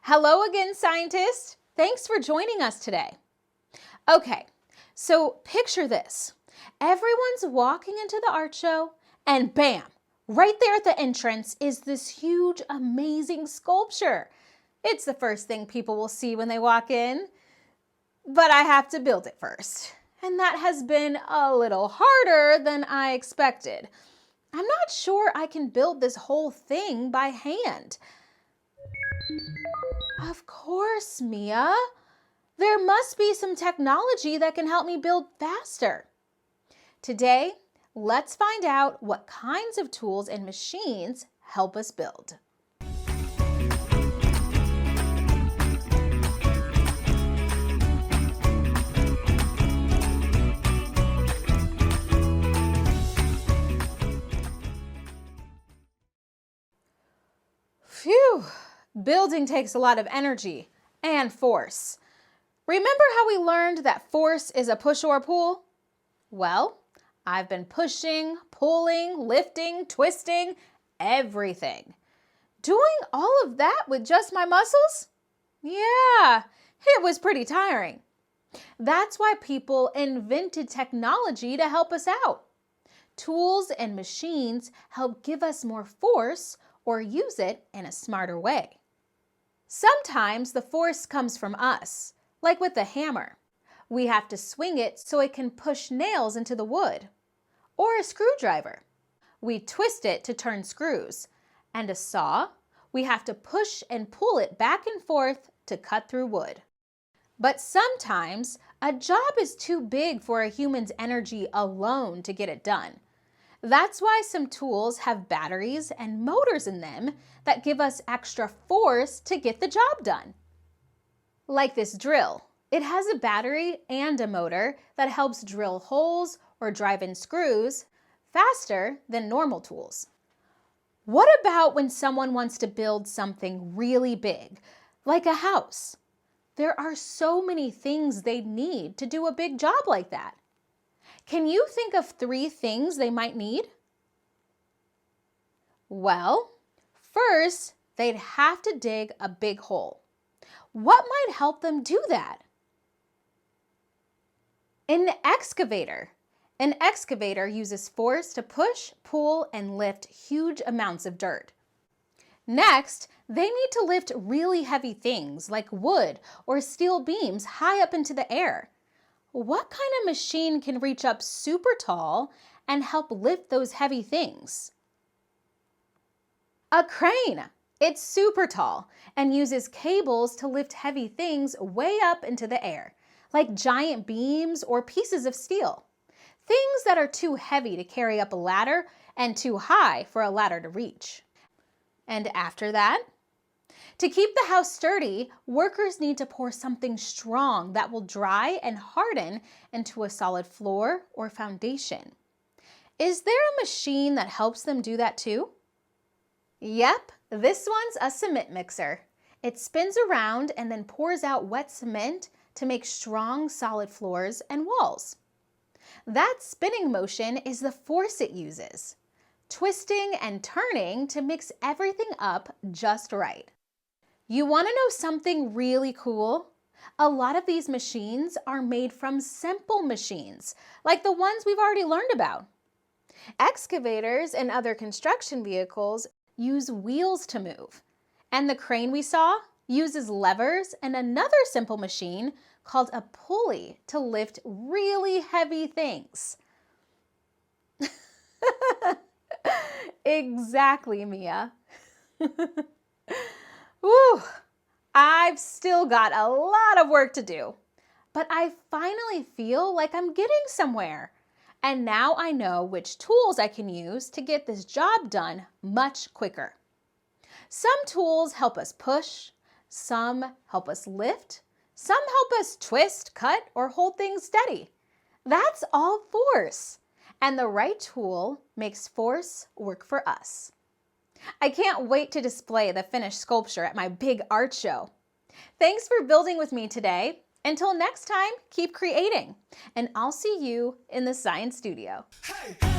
Hello again, scientists. Thanks for joining us today. Okay, so picture this. Everyone's walking into the art show and bam, right there at the entrance is this huge, amazing sculpture. It's the first thing people will see when they walk in, but I have to build it first. And that has been a little harder than I expected. I'm not sure I can build this whole thing by hand. Of course, Mia. There must be some technology that can help me build faster. Today, let's find out what kinds of tools and machines help us build. Phew, building takes a lot of energy and force. Remember how we learned that force is a push or pull? Well, I've been pushing, pulling, lifting, twisting, everything. Doing all of that with just my muscles? Yeah, it was pretty tiring. That's why people invented technology to help us out. Tools and machines help give us more force or use it in a smarter way. Sometimes the force comes from us, like with the hammer. We have to swing it so it can push nails into the wood. Or a screwdriver. We twist it to turn screws. And a saw, we have to push and pull it back and forth to cut through wood. But sometimes a job is too big for a human's energy alone to get it done. That's why some tools have batteries and motors in them that give us extra force to get the job done. Like this drill. It has a battery and a motor that helps drill holes or drive in screws faster than normal tools. What about when someone wants to build something really big, like a house? There are so many things they need to do a big job like that. Can you think of 3 things they might need? Well, first, they'd have to dig a big hole. What might help them do that? An excavator. An excavator uses force to push, pull, and lift huge amounts of dirt. Next, they need to lift really heavy things like wood or steel beams high up into the air. What kind of machine can reach up super tall and help lift those heavy things? A crane. It's super tall and uses cables to lift heavy things way up into the air, like giant beams or pieces of steel. Things that are too heavy to carry up a ladder and too high for a ladder to reach. And after that, to keep the house sturdy, workers need to pour something strong that will dry and harden into a solid floor or foundation. Is there a machine that helps them do that too? Yep, this one's a cement mixer. It spins around and then pours out wet cement to make strong, solid floors and walls. That spinning motion is the force it uses, twisting and turning to mix everything up just right. You want to know something really cool? A lot of these machines are made from simple machines, like the ones we've already learned about. Excavators and other construction vehicles use wheels to move, and the crane we saw uses levers and another simple machine called a pulley to lift really heavy things. Exactly, Mia. Whew, I've still got a lot of work to do, but I finally feel like I'm getting somewhere. And now I know which tools I can use to get this job done much quicker. Some tools help us push, some help us lift, some help us twist, cut, or hold things steady. That's all force. And the right tool makes force work for us. I can't wait to display the finished sculpture at my big art show. Thanks for building with me today. Until next time, keep creating, and I'll see you in the science studio. Hey.